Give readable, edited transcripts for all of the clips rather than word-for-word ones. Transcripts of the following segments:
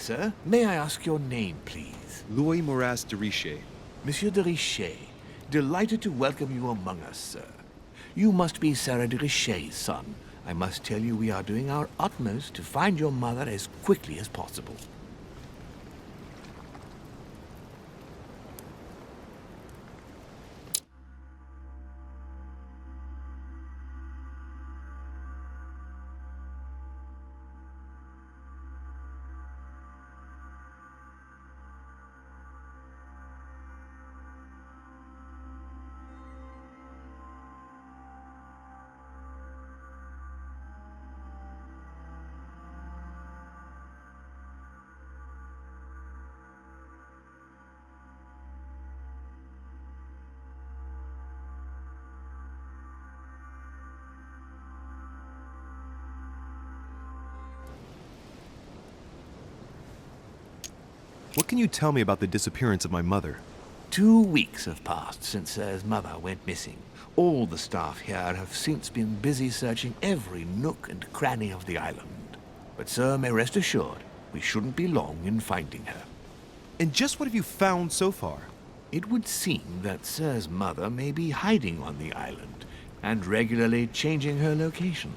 sir. May I ask your name, please? Louis Moras de Richer. Monsieur de Richer, delighted to welcome you among us, sir. You must be Sarah de Richer's son. I must tell you we are doing our utmost to find your mother as quickly as possible. What can you tell me about the disappearance of my mother? 2 weeks have passed since Sir's mother went missing. All the staff here have since been busy searching every nook and cranny of the island. But Sir may rest assured, we shouldn't be long in finding her. And just what have you found so far? It would seem that Sir's mother may be hiding on the island and regularly changing her location.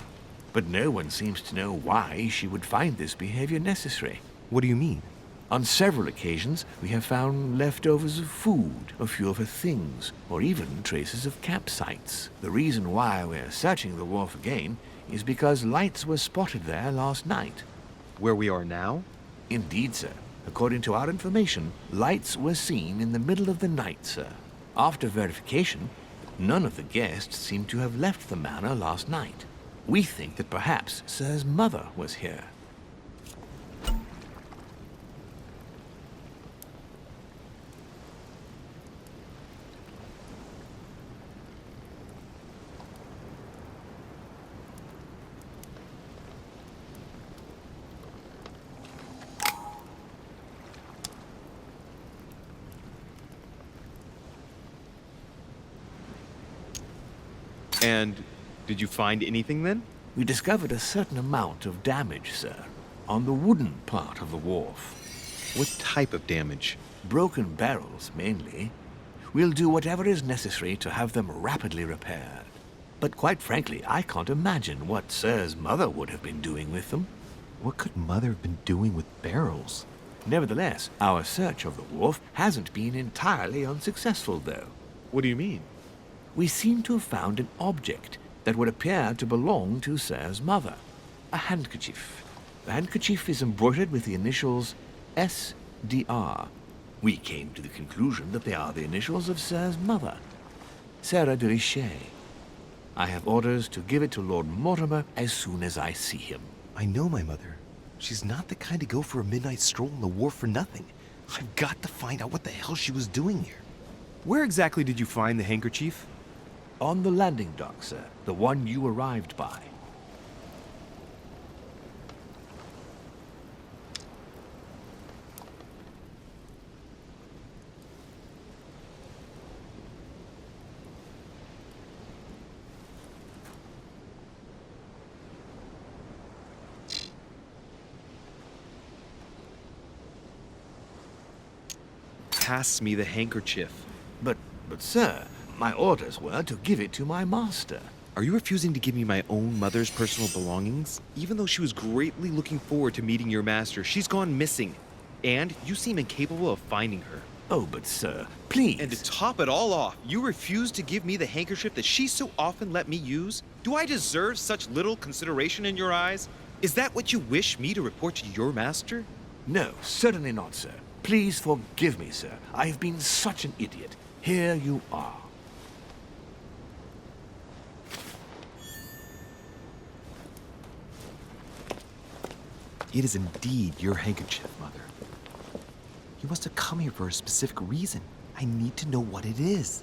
But no one seems to know why she would find this behavior necessary. What do you mean? On several occasions, we have found leftovers of food, a few of her things, or even traces of campsites. The reason why we're searching the wharf again is because lights were spotted there last night. Where we are now? Indeed, sir. According to our information, lights were seen in the middle of the night, sir. After verification, none of the guests seem to have left the manor last night. We think that perhaps Sir's mother was here. And did you find anything then? We discovered a certain amount of damage, sir, on the wooden part of the wharf. What type of damage? Broken barrels, mainly. We'll do whatever is necessary to have them rapidly repaired. But quite frankly, I can't imagine what Sir's mother would have been doing with them. What could Mother have been doing with barrels? Nevertheless, our search of the wharf hasn't been entirely unsuccessful, though. What do you mean? We seem to have found an object that would appear to belong to Sir's mother. A handkerchief. The handkerchief is embroidered with the initials SDR. We came to the conclusion that they are the initials of Sir's mother, Sarah de Richer. I have orders to give it to Lord Mortimer as soon as I see him. I know my mother. She's not the kind to go for a midnight stroll on the wharf for nothing. I've got to find out what the hell she was doing here. Where exactly did you find the handkerchief? On the landing dock, sir. The one you arrived by. Pass me the handkerchief. But sir, my orders were to give it to my master. Are you refusing to give me my own mother's personal belongings? Even though she was greatly looking forward to meeting your master, she's gone missing. And you seem incapable of finding her. Oh, but sir, please. And to top it all off, you refuse to give me the handkerchief that she so often let me use? Do I deserve such little consideration in your eyes? Is that what you wish me to report to your master? No, certainly not, sir. Please forgive me, sir. I have been such an idiot. Here you are. It is indeed your handkerchief, Mother. You must have come here for a specific reason. I need to know what it is.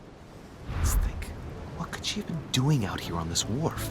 Let's think. What could she have been doing out here on this wharf?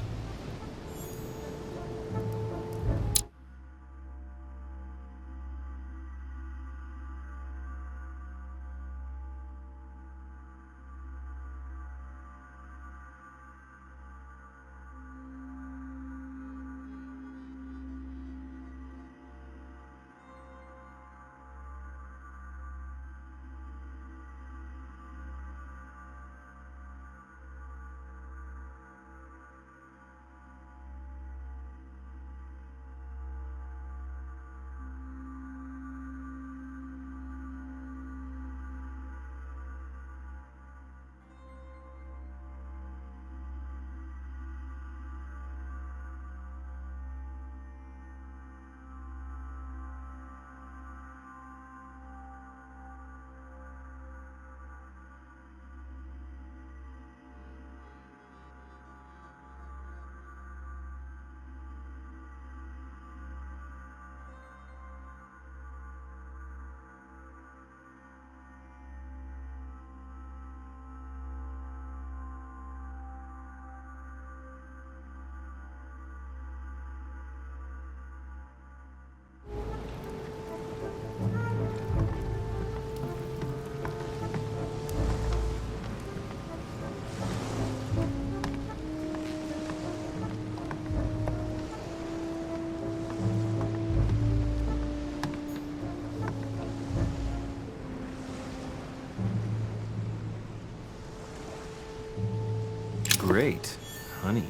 great. Honey.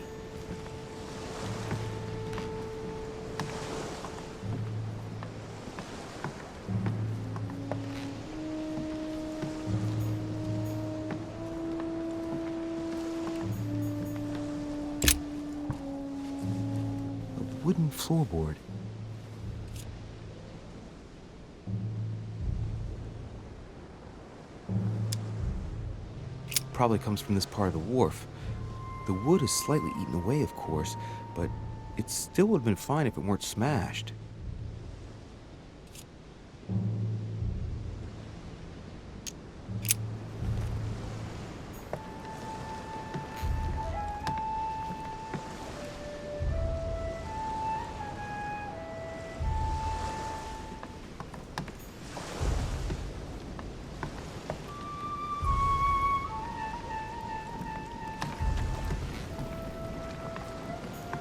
A wooden floorboard. Probably comes from this part of the wharf. The wood is slightly eaten away, of course, but it still would have been fine if it weren't smashed.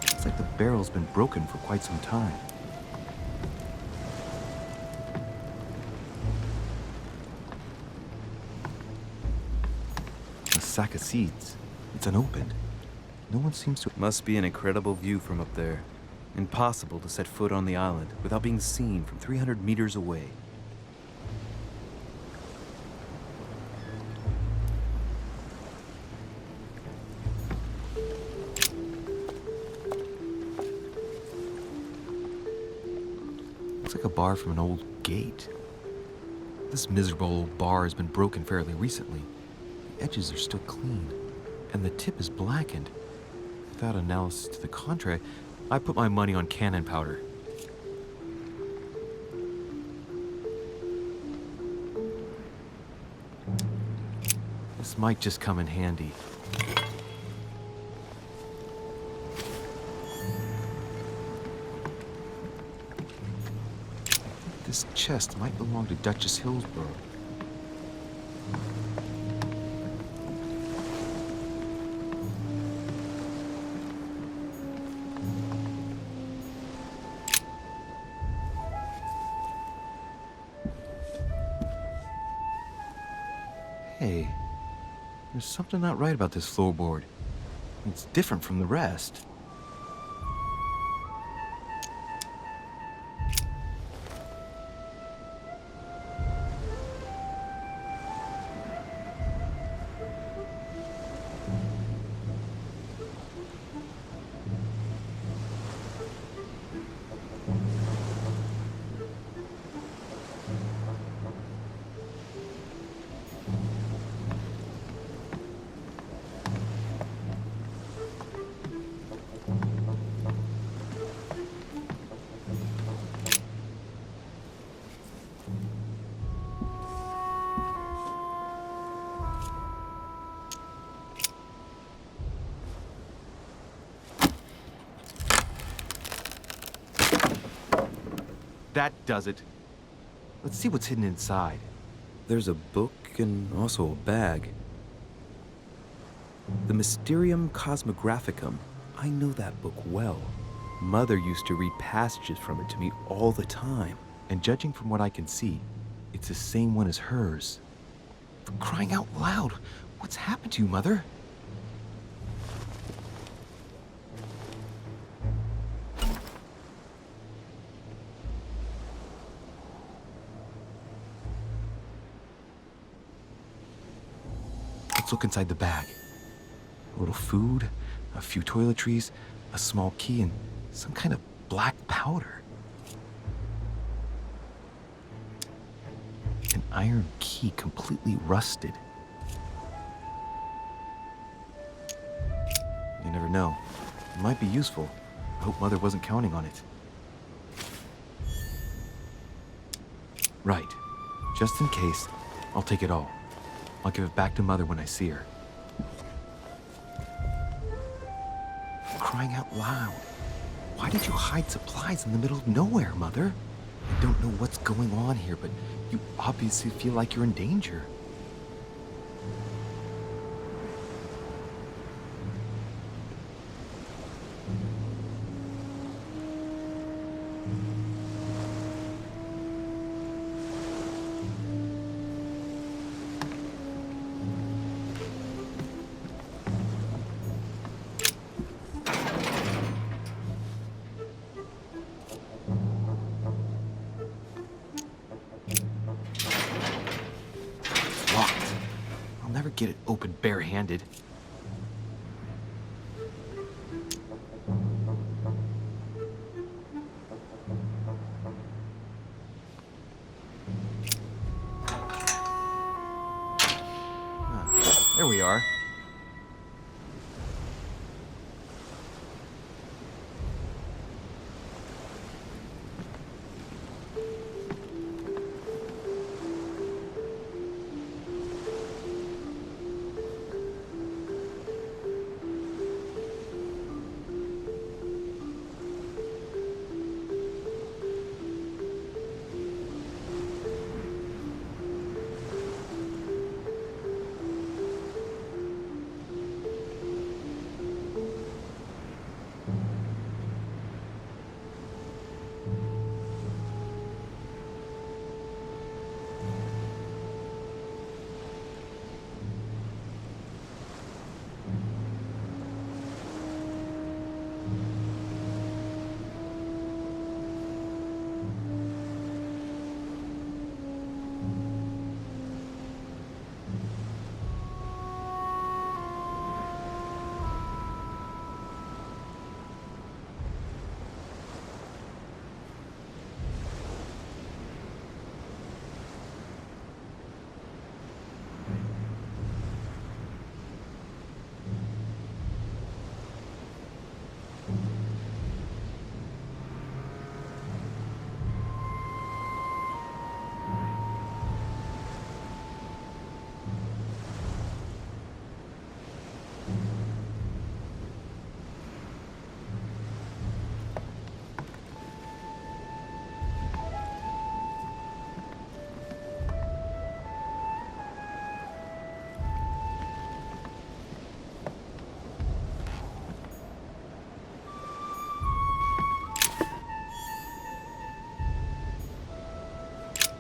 It's like the barrel's been broken for quite some time. A sack of seeds. It's unopened. No one seems to... Must be an incredible view from up there. Impossible to set foot on the island without being seen from 300 meters away. Looks like a bar from an old gate. This miserable old bar has been broken fairly recently. The edges are still clean, and the tip is blackened. Without analysis to the contrary, I put my money on cannon powder. This might just come in handy. This chest might belong to Duchess Hillsborough. Hey, there's something not right about this floorboard. It's different from the rest. That does it. Let's see what's hidden inside. There's a book and also a bag. The Mysterium Cosmographicum. I know that book well. Mother used to read passages from it to me all the time. And judging from what I can see, it's the same one as hers. For crying out loud, what's happened to you, Mother? Let's look inside the bag. A little food, a few toiletries, a small key, and some kind of black powder. An iron key completely rusted. You never know. It might be useful. I hope Mother wasn't counting on it. Right. Just in case, I'll take it all. I'll give it back to Mother when I see her. Crying out loud. Why did you hide supplies in the middle of nowhere, Mother? I don't know what's going on here, but you obviously feel like you're in danger. never get it open barehanded. There we are.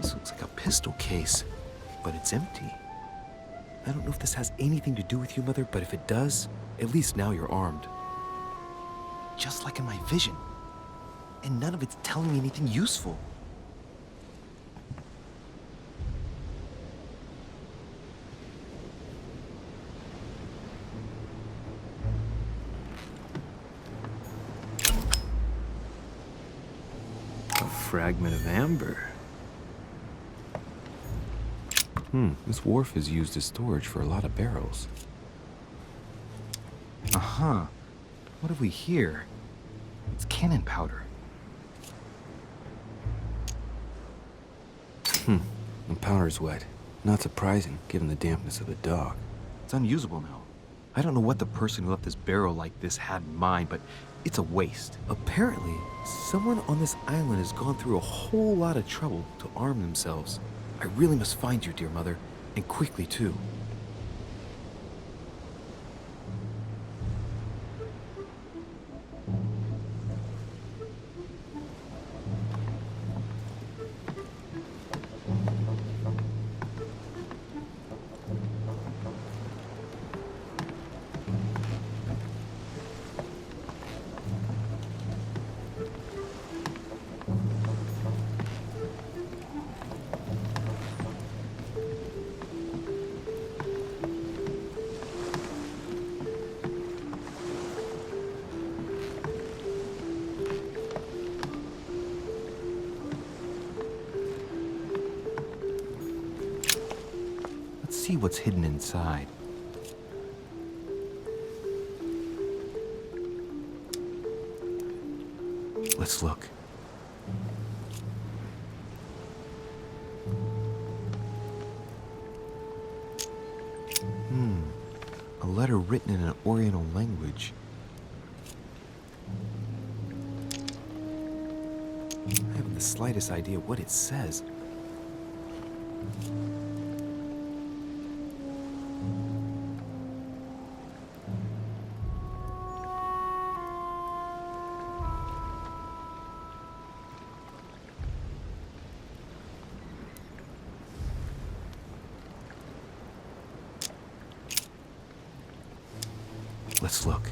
This looks like a pistol case, but it's empty. I don't know if this has anything to do with you, Mother, but if it does, at least now you're armed. Just like in my vision. And none of it's telling me anything useful. A fragment of amber. This wharf is used as storage for a lot of barrels. Uh-huh. What have we here? It's cannon powder. The powder's wet. Not surprising, given the dampness of the dock. It's unusable now. I don't know what the person who left this barrel like this had in mind, but it's a waste. Apparently, someone on this island has gone through a whole lot of trouble to arm themselves. I really must find you, dear mother, and quickly too. Let's see what's hidden inside. Let's look. A letter written in an Oriental language. I haven't the slightest idea what it says. Let's look.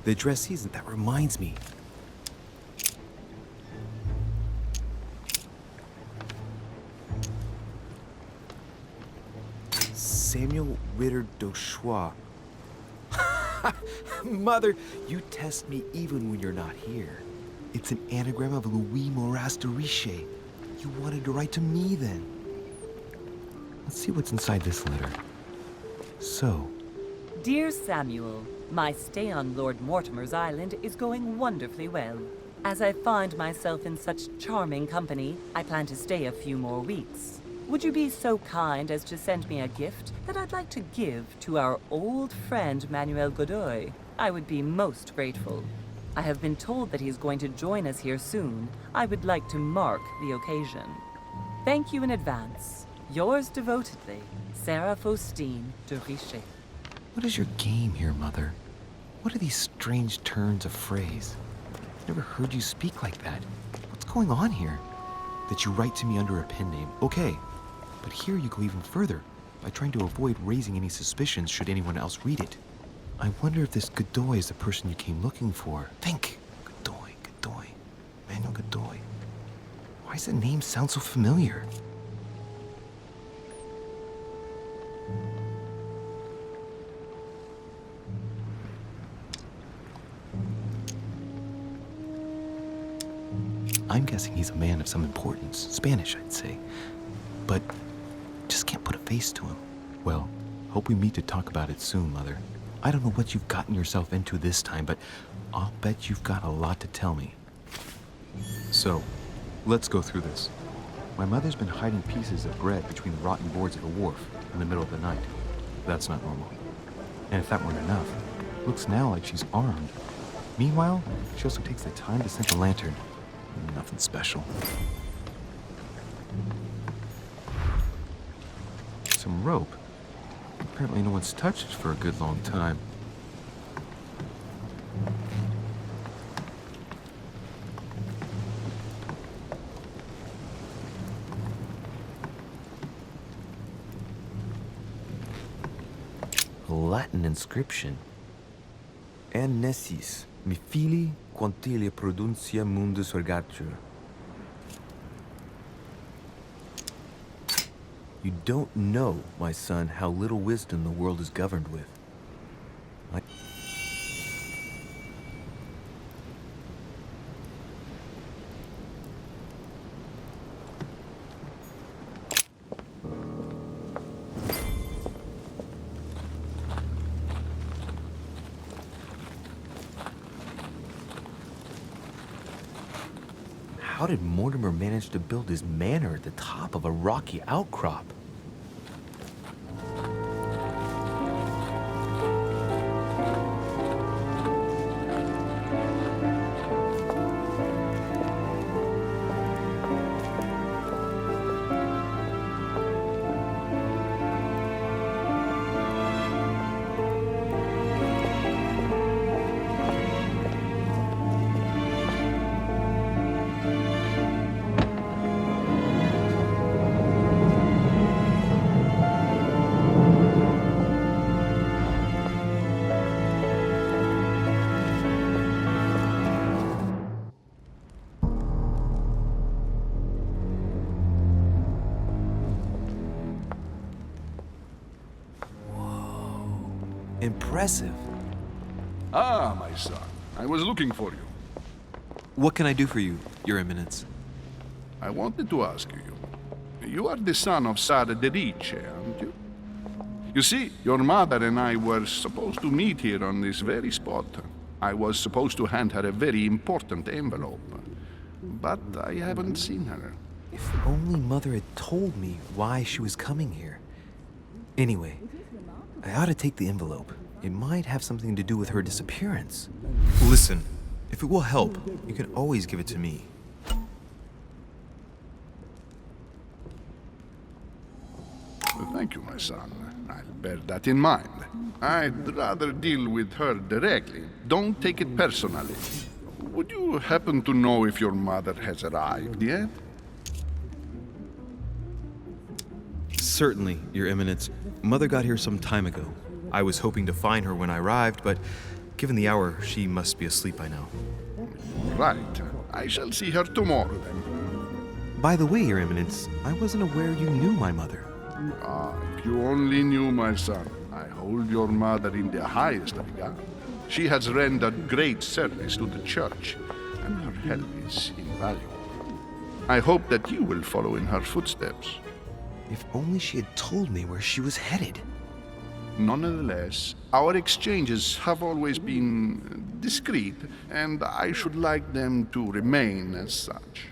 The address season, that reminds me. Samuel Ritter d'Auchois. Mother, you test me even when you're not here. It's an anagram of Louis Moras de Riche. You wanted to write to me then. Let's see what's inside this letter. So, Dear Samuel, my stay on Lord Mortimer's island is going wonderfully well. As I find myself in such charming company, I plan to stay a few more weeks. Would you be so kind as to send me a gift that I'd like to give to our old friend Manuel Godoy? I would be most grateful. I have been told that he is going to join us here soon. I would like to mark the occasion. Thank you in advance. Yours devotedly, Sarah Faustine de Riche. what is your game here, Mother? What are these strange turns of phrase? I've never heard you speak like that. What's going on here? That you write to me under a pen name, okay. But here you go even further, by trying to avoid raising any suspicions should anyone else read it. I wonder if this Godoy is the person you came looking for. Think! Godoy. Manuel Godoy. Why does the name sound so familiar? I'm guessing he's a man of some importance. Spanish, I'd say. But just can't put a face to him. Well, hope we meet to talk about it soon, Mother. I don't know what you've gotten yourself into this time, but I'll bet you've got a lot to tell me. So, let's go through this. My mother's been hiding pieces of bread between the rotten boards of a wharf in the middle of the night. That's not normal. And if that weren't enough, looks now like she's armed. Meanwhile, she also takes the time to scent a lantern. Nothing special. Some rope. Apparently no one's touched it for a good long time. A Latin inscription. En nessis, mi fili quantilia produncia mundus ergatur. You don't know, my son, how little wisdom the world is governed with. How did Mortimer manage to build his manor at the top of a rocky outcrop? Impressive. Ah, my son. I was looking for you. What can I do for you, Your Eminence? I wanted to ask you. You are the son of Sara de Riche, aren't you? You see, your mother and I were supposed to meet here on this very spot. I was supposed to hand her a very important envelope. But I haven't seen her. If only Mother had told me why she was coming here. Anyway, I ought to take the envelope. It might have something to do with her disappearance. Listen, if it will help, you can always give it to me. Well, thank you, my son. I'll bear that in mind. I'd rather deal with her directly. Don't take it personally. Would you happen to know if your mother has arrived yet? Certainly, Your Eminence. Mother got here some time ago. I was hoping to find her when I arrived, but given the hour, she must be asleep by now. Right. I shall see her tomorrow then. By the way, Your Eminence, I wasn't aware you knew my mother. Ah, if you only knew, my son, I hold your mother in the highest regard. She has rendered great service to the church, and her help is invaluable. I hope that you will follow in her footsteps. If only she had told me where she was headed. Nonetheless, our exchanges have always been discreet, and I should like them to remain as such.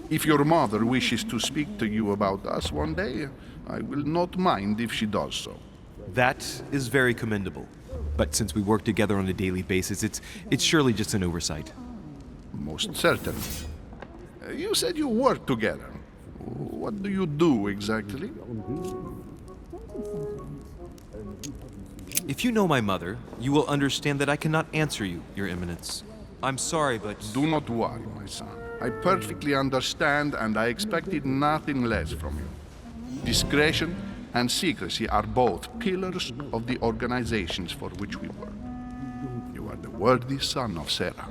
If your mother wishes to speak to you about us one day, I will not mind if she does so. That is very commendable. But since we work together on a daily basis, it's surely just an oversight. Most certainly. You said you work together. What do you do exactly? If you know my mother, you will understand that I cannot answer you, Your Eminence. I'm sorry, but... Do not worry, my son. I perfectly understand, and I expected nothing less from you. Discretion and secrecy are both pillars of the organizations for which we work. You are the worthy son of Sarah.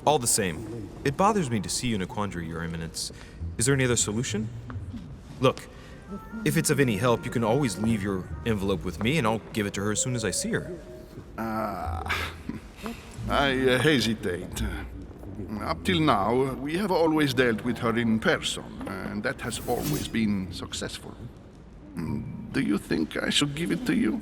All the same, it bothers me to see you in a quandary, Your Eminence. Is there any other solution? Look, if it's of any help, you can always leave your envelope with me, and I'll give it to her as soon as I see her. I hesitate. Up till now, we have always dealt with her in person, and that has always been successful. Do you think I should give it to you?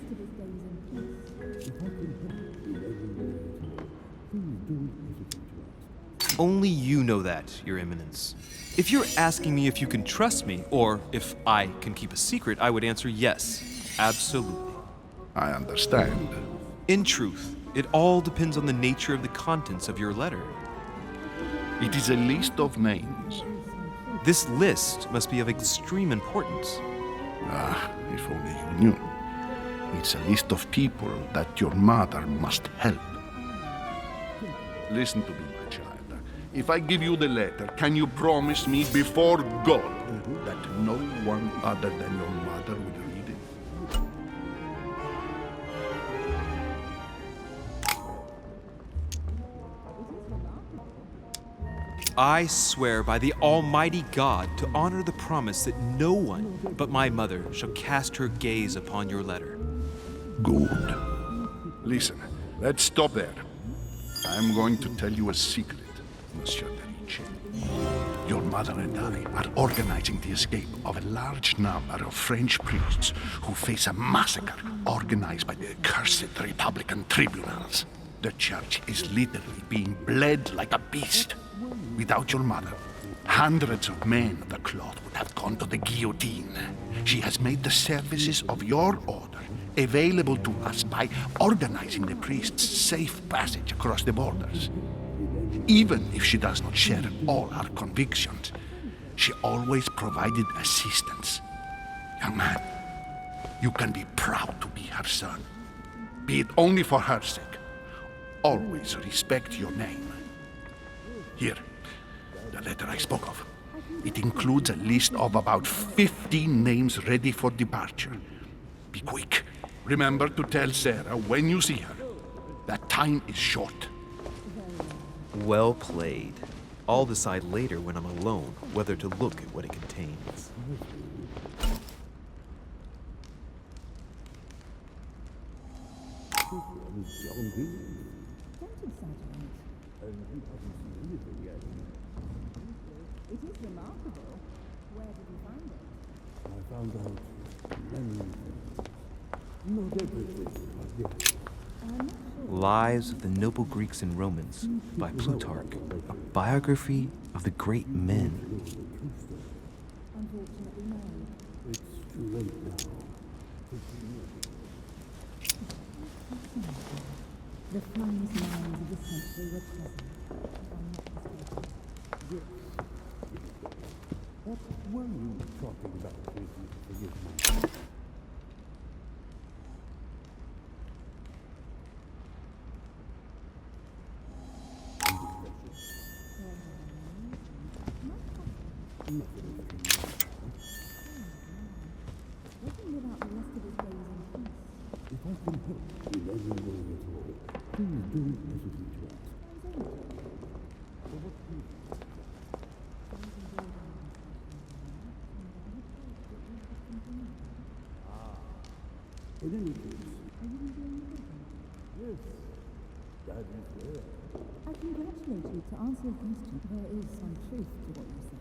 Only you know that, Your Eminence. If you're asking me if you can trust me, or if I can keep a secret, I would answer yes, absolutely. I understand. In truth, it all depends on the nature of the contents of your letter. It is a list of names. This list must be of extreme importance. Ah, if only you knew. It's a list of people that your mother must help. Listen to me, my child. If I give you the letter, can you promise me before God that no one other than your mother will read it? I swear by the Almighty God to honor the promise that no one but my mother shall cast her gaze upon your letter. Good. Listen, let's stop there. I'm going to tell you a secret, Monsieur Derice. Your mother and I are organizing the escape of a large number of French priests who face a massacre organized by the accursed Republican tribunals. The church is literally being bled like a beast. Without your mother, hundreds of men of the cloth would have gone to the guillotine. She has made the services of your order available to us by organizing the priests' safe passage across the borders. Even if she does not share all our convictions, she always provided assistance. Young man, you can be proud to be her son. Be it only for her sake. Always respect your name. Here, the letter I spoke of. It includes a list of about 15 names ready for departure. Be quick. Remember to tell Sarah when you see her that time is short. Well played. I'll decide later when I'm alone whether to look at what it contains. Lives of the Noble Greeks and Romans by Plutarch, a biography of the great men. The finest minds of the century were present. What were you talking about? Forgive me. In any case, I will enjoy your company. Yes, that is rare. I congratulate you. To answer your question, there is some truth to what you say.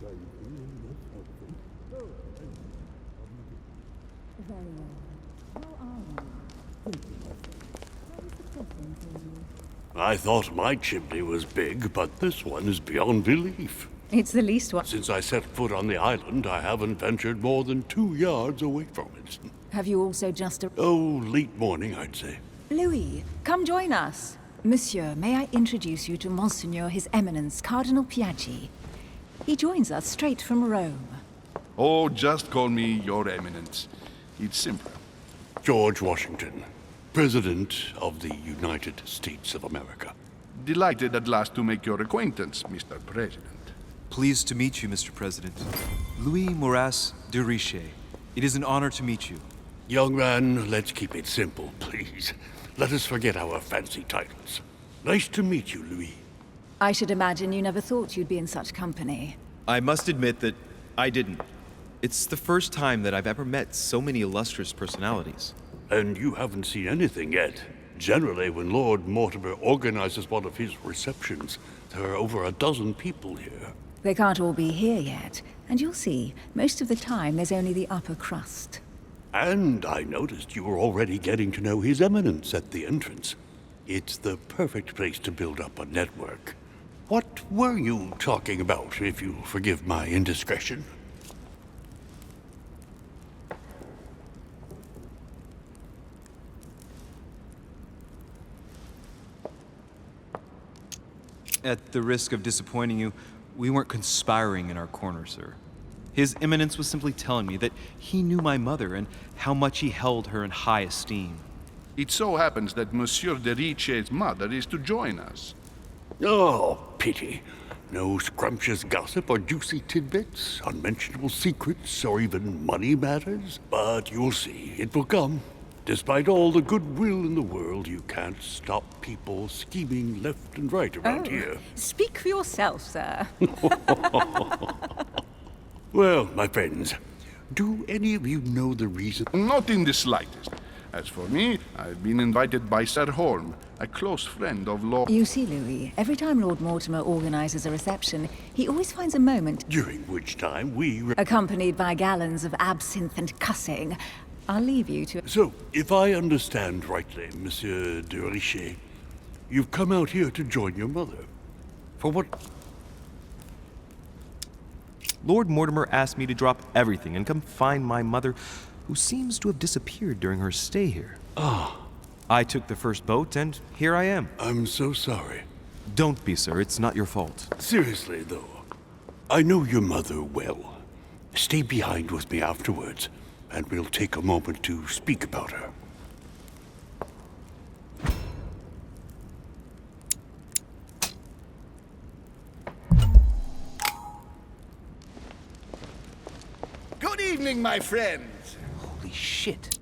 Thank you, that's helpful. Oh, and Very well. How are you? How is the crossing for you? I thought my chimney was big, but this one is beyond belief. It's the least one. Since I set foot on the island, I haven't ventured more than 2 yards away from it. Have you also just Oh, late morning, I'd say. Louis, come join us. Monsieur, may I introduce you to Monseigneur His Eminence Cardinal Piaggi? He joins us straight from Rome. Oh, just call me Your Eminence. It's simpler. George Washington, President of the United States of America. Delighted at last to make your acquaintance, Mr. President. Pleased to meet you, Mr. President. Louis Moras de Richet. It is an honor to meet you. Young man, let's keep it simple, please. Let us forget our fancy titles. Nice to meet you, Louis. I should imagine you never thought you'd be in such company. I must admit that I didn't. It's the first time that I've ever met so many illustrious personalities. And you haven't seen anything yet. Generally, when Lord Mortimer organizes one of his receptions, there are over a dozen people here. They can't all be here yet, and you'll see, most of the time there's only the upper crust. And I noticed you were already getting to know His Eminence at the entrance. It's the perfect place to build up a network. What were you talking about, if you'll forgive my indiscretion? At the risk of disappointing you, we weren't conspiring in our corner, sir. His Eminence was simply telling me that he knew my mother and how much he held her in high esteem. It so happens that Monsieur de Richet's mother is to join us. Oh, pity. No scrumptious gossip or juicy tidbits, unmentionable secrets, or even money matters. But you'll see, it will come. Despite all the goodwill in the world, you can't stop people scheming left and right around here. Speak for yourself, sir. Well, my friends, do any of you know the reason? Not in the slightest. As for me, I've been invited by Sir Holm, a close friend of Lord... You see, Louis, every time Lord Mortimer organizes a reception, he always finds a moment, During which time we... accompanied by gallons of absinthe and cussing. I'll leave you to... So, if I understand rightly, Monsieur de Richet, you've come out here to join your mother. For what... Lord Mortimer asked me to drop everything and come find my mother, who seems to have disappeared during her stay here. I took the first boat, and here I am. I'm so sorry. Don't be, sir. It's not your fault. Seriously, though, I know your mother well. Stay behind with me afterwards, and we'll take a moment to speak about her. Good evening, my friends. Holy shit.